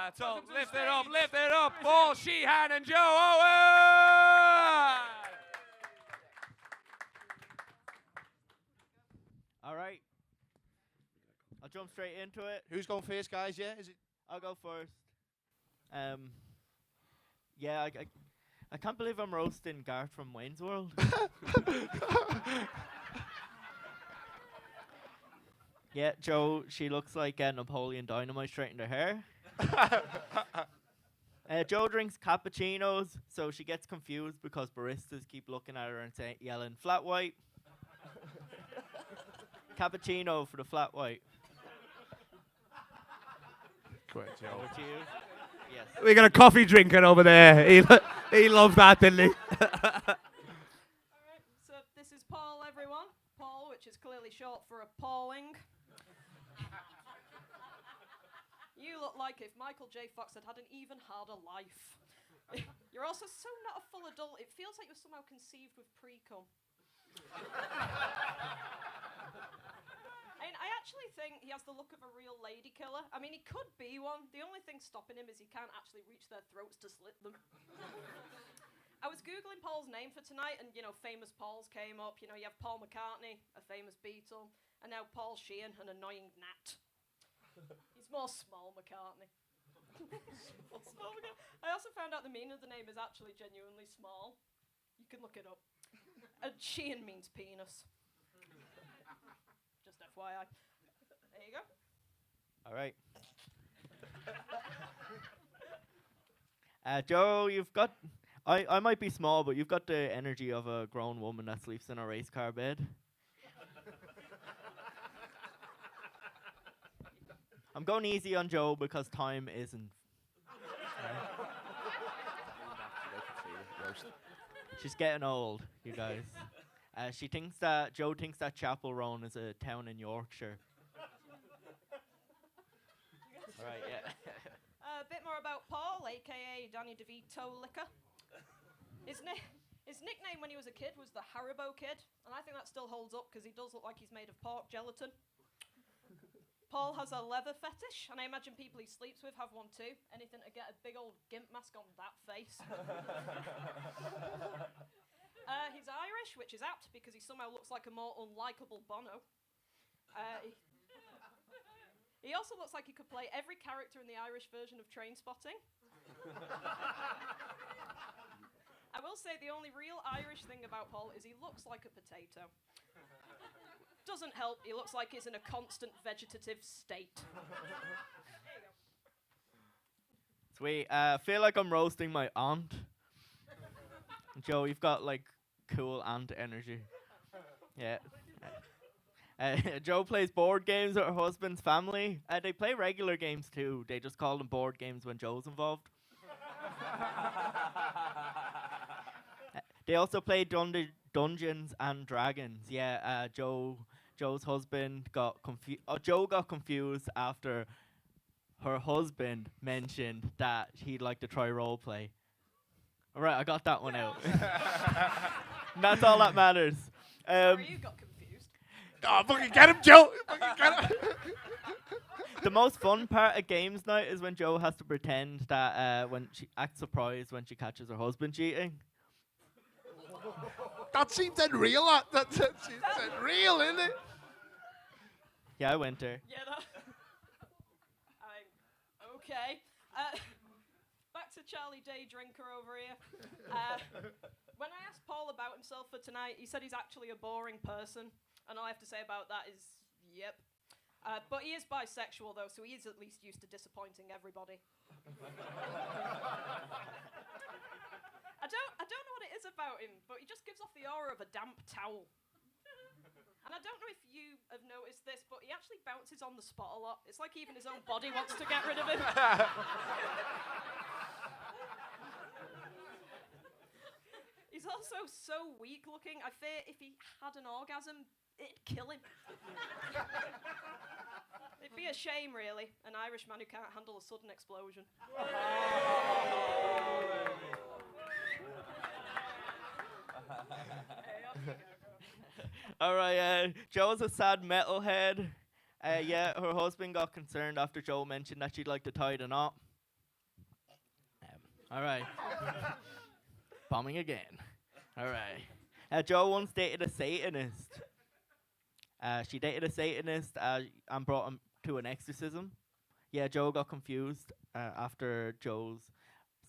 That's all. Lift it up. Paul Sheehan and Joe Owen. All right. I'll jump straight into it. Who's going first, guys? Yeah, is it? I'll go first. Yeah, I can't believe I'm roasting Garth from Wayne's World. Yeah, Joe, she looks like Napoleon Dynamite straight in her hair. Joe drinks cappuccinos, so she gets confused because baristas keep looking at her and yelling, flat white. Cappuccino for the flat white. Correct, Joe. Over to you. Yes. We got a coffee drinker over there. He loved that, didn't he? Alright, so this is Paul, everyone. Paul, which is clearly short for appalling. You look like if Michael J. Fox had had an even harder life. You're also so not a full adult, it feels like you're somehow conceived with pre-cum. I actually think he has the look of a real lady killer. I mean, he could be one. The only thing stopping him is he can't actually reach their throats to slit them. I was Googling Paul's name for tonight, and, famous Pauls came up. You have Paul McCartney, a famous Beatle, and now Paul Sheehan, an annoying gnat. He's more small McCartney. Small McCartney. I also found out the meaning of the name is actually genuinely small. You can look it up. And Sheehan means penis. Just FYI. There you go. All right. Joe, you've got... I might be small, but you've got the energy of a grown woman that sleeps in a race car bed. I'm going easy on Joe because time isn't. She's getting old, you guys. Joe thinks that Chapel Roan is a town in Yorkshire. All right, yeah. A bit more about Paul, a.k.a. Danny DeVito Liquor. His nickname when he was a kid was the Haribo Kid, and I think that still holds up because he does look like he's made of pork gelatin. Paul has a leather fetish, and I imagine people he sleeps with have one too. Anything to get a big old gimp mask on that face. He's Irish, which is apt because he somehow looks like a more unlikable Bono. He also looks like he could play every character in the Irish version of Trainspotting. I will say the only real Irish thing about Paul is he looks like a potato. Doesn't help, he looks like he's in a constant vegetative state. There you go. Sweet. I feel like I'm roasting my aunt. Joe, you've got cool aunt energy. Yeah. Joe plays board games with her husband's family. They play regular games too. They just call them board games when Joe's involved. They also play Dungeons and Dragons. Yeah, Joe's husband got confused. Joe got confused after her husband mentioned that he'd like to try roleplay. All right, I got that one out. That's all that matters. Sorry, you got confused. Oh, fucking get him, Joe! Fucking get him! The most fun part of games night is when Joe has to pretend that when she acts surprised when she catches her husband cheating. That seems unreal. That seems unreal, isn't it? Yeah, I went there. Yeah, okay. Back to Charlie Day Drinker over here. When I asked Paul about himself for tonight, he said he's actually a boring person. And all I have to say about that is, yep. But he is bisexual, though, so he is at least used to disappointing everybody. I don't know what it is about him, but he just gives off the aura of a damp towel. And I don't know if you have noticed this, but he actually bounces on the spot a lot. It's like even his own body wants to get rid of him. He's also so weak looking, I fear if he had an orgasm, it'd kill him. It'd be a shame, really, an Irishman who can't handle a sudden explosion. All right, Joe's a sad metalhead. Yeah, her husband got concerned after Joe mentioned that she'd like to tie the knot. All right. Bombing again. All right. Joe once dated a Satanist. She dated a Satanist and brought him to an exorcism. Yeah, Joe got confused after Joe's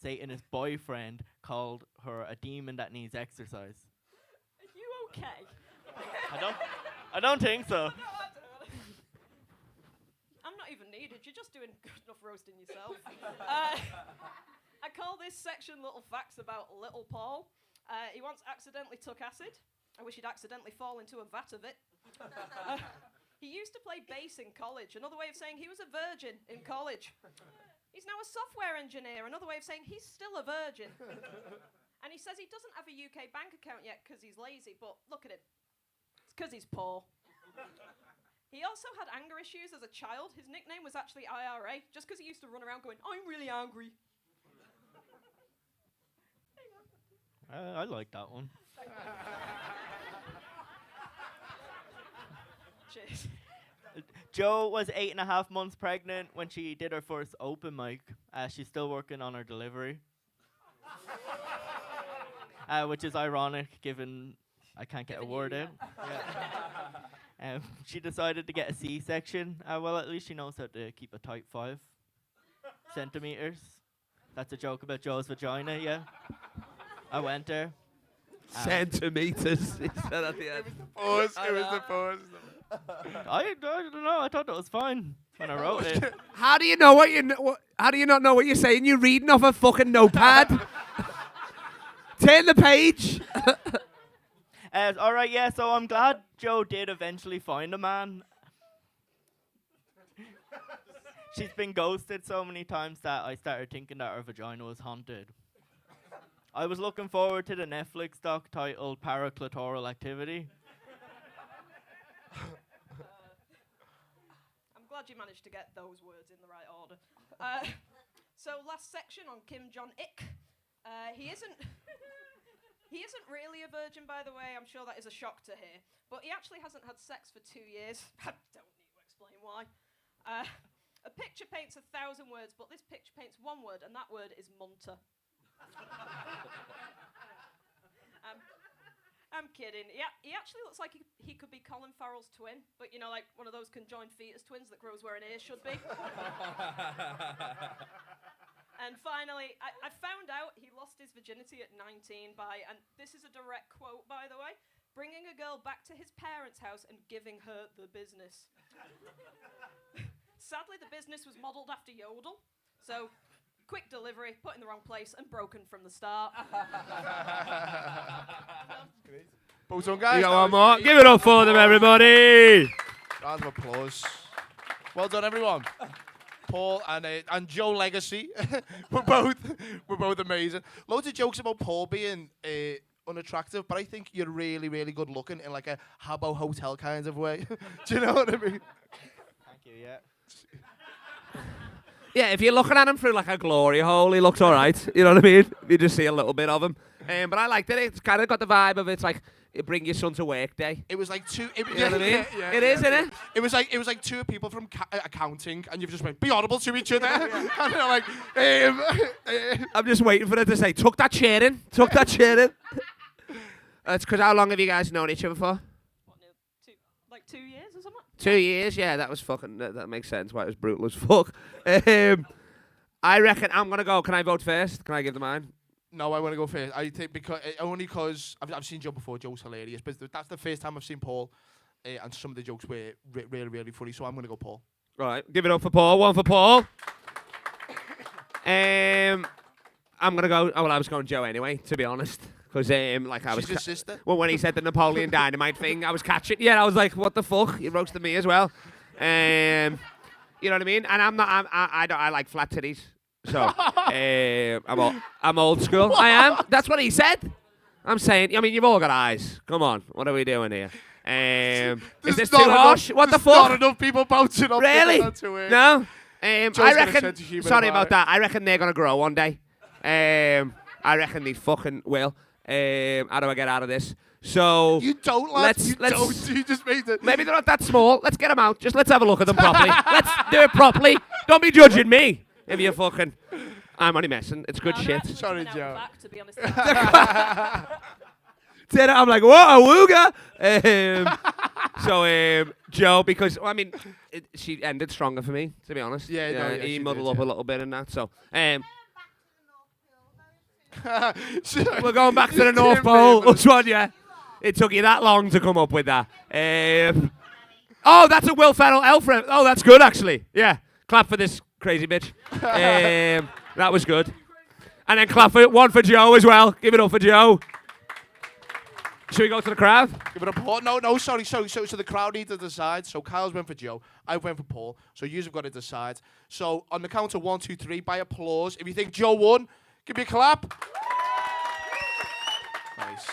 Satanist boyfriend called her a demon that needs exercise. Are you okay? I don't think so. No, I'm not even needed. You're just doing good enough roasting yourself. I call this section Little Facts About Little Paul. He once accidentally took acid. I wish he'd accidentally fall into a vat of it. He used to play bass in college. Another way of saying he was a virgin in college. He's now a software engineer. Another way of saying he's still a virgin. And he says he doesn't have a UK bank account yet because he's lazy, but look at him. It's because he's poor. He also had anger issues as a child. His nickname was actually IRA, just because he used to run around going, I'm really angry. I like that one. Cheers. Joe was 8.5 months pregnant when she did her first open mic. She's still working on her delivery. Which is ironic given I can't get a word in. Yeah. She decided to get a C-section. Well, at least she knows how to keep a tight 5 centimeters. That's a joke about Joe's vagina, yeah. I went there. Centimeters. He said at the end. Pause. It was the pause. I don't know. I thought it was fine when I wrote it. How do you know what you? How do you not know what you're saying? You're reading off a fucking notepad. Turn the page. All right, yeah. So I'm glad Joe did eventually find a man. She's been ghosted so many times that I started thinking that her vagina was haunted. I was looking forward to the Netflix doc titled Paraclitoral Activity. I'm glad you managed to get those words in the right order. So last section on Kim Jong-ik. He isn't really a virgin, by the way. I'm sure that is a shock to hear. But he actually hasn't had sex for 2 years. I don't need to explain why. A picture paints 1,000 words, but this picture paints one word, and that word is munter. I'm kidding. Yeah, he actually looks like he could be Colin Farrell's twin, but you know, like one of those conjoined fetus twins that grows where an ear should be. And finally, I found out he lost his virginity at 19 by, and this is a direct quote, by the way, bringing a girl back to his parents' house and giving her the business. Sadly, the business was modelled after Yodel, so quick delivery, put in the wrong place, and broken from the start. Well done, guys. You got one more. Give it up for them, everybody. Round of applause. Well done, everyone. Paul and Joe Legacy were both amazing. Loads of jokes about Paul being unattractive, but I think you're really, really good looking in like a Habbo Hotel kind of way. Do you know what I mean? Thank you, yeah. Yeah, if you're looking at him through like a glory hole, he looks all right. You know what I mean? You just see a little bit of him. But I liked it. It's kind of got the vibe of it's like you bring your son to work day. It was like two. You know what I mean? It is, isn't it? It was like two people from accounting, and you've just went be audible to each other. And they're like, I'm just waiting for her to say, "Tuck that chair in. Tuck that chair in." That's because how long have you guys known each other for? What, 2 years or something? 2 years, yeah, that was fucking, that makes sense why it was brutal as fuck. I reckon I'm going to go. Can I vote first? Can I give the mine? No, I want to go first. I think because I've seen Joe before. Joe's hilarious, but that's the first time I've seen Paul, and some of the jokes were really, really funny. So I'm going to go Paul. All right, give it up for Paul. One for Paul. I'm going to go. Oh, well, I was going Joe anyway, to be honest. Because like I was, she's his sister. Well, when he said the Napoleon Dynamite thing, I was catching. Yeah, I was like, "What the fuck?" You roasted me as well. You know what I mean? And I'm not. I like flat titties. So I'm old school. I am. That's what he said. I'm saying. I mean, you've all got eyes. Come on. What are we doing here? Is this too harsh? What the fuck? Not enough people bouncing up. Really? No. I reckon. Sorry about that. I reckon they're gonna grow one day. I reckon they fucking will. How do I get out of this? So you don't, lad. You just made it. Maybe they're not that small. Let's get them out. Just let's have a look at them properly. Let's do it properly. Don't be judging me. If you fucking, I'm only messing. It's good No, shit. they're Sorry, actually coming Joe. out the back, to be honest. I'm like, whoa, awooga. Joe, because I mean, she ended stronger for me, to be honest. Yeah, no, yeah, he she muddled did, up yeah. a little bit in that. So, we're going back to the North Pole. Which one, yeah? It took you that long to come up with that. Oh, that's a Will Ferrell elf. Oh, that's good actually. Yeah, clap for this crazy bitch. That was good. And then clap for one for Joe as well. Give it up for Joe. Should we go to the crowd? Give it a Paul. No, sorry. So the crowd need to decide. So Kyle's went for Joe. I went for Paul. So you've got to decide. So on the count of 1, 2, 3, by applause. If you think Joe won, give me a clap. Nice.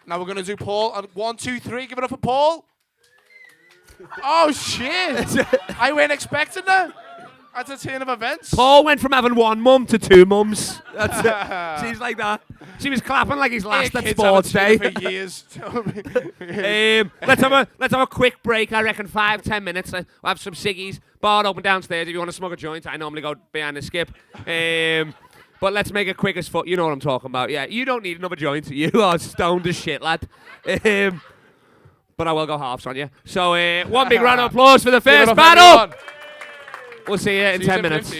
Now we're going to do Paul on 1, 2, 3. Give it up for Paul. Oh, shit. I weren't expecting that. That's a turn of events. Paul went from having one mum to two mums. That's it. She's like that. She was clapping like he's last at sports day. For years. Let's have a quick break. I reckon 5-10 minutes. We'll have some ciggies. Bar open downstairs if you want to smoke a joint. I normally go behind the skip. But let's make it quick as fuck. You know what I'm talking about. Yeah, you don't need another joint. You are stoned as shit, lad. But I will go halves on you. So one big round of applause for the first battle. We'll see you in 10 minutes.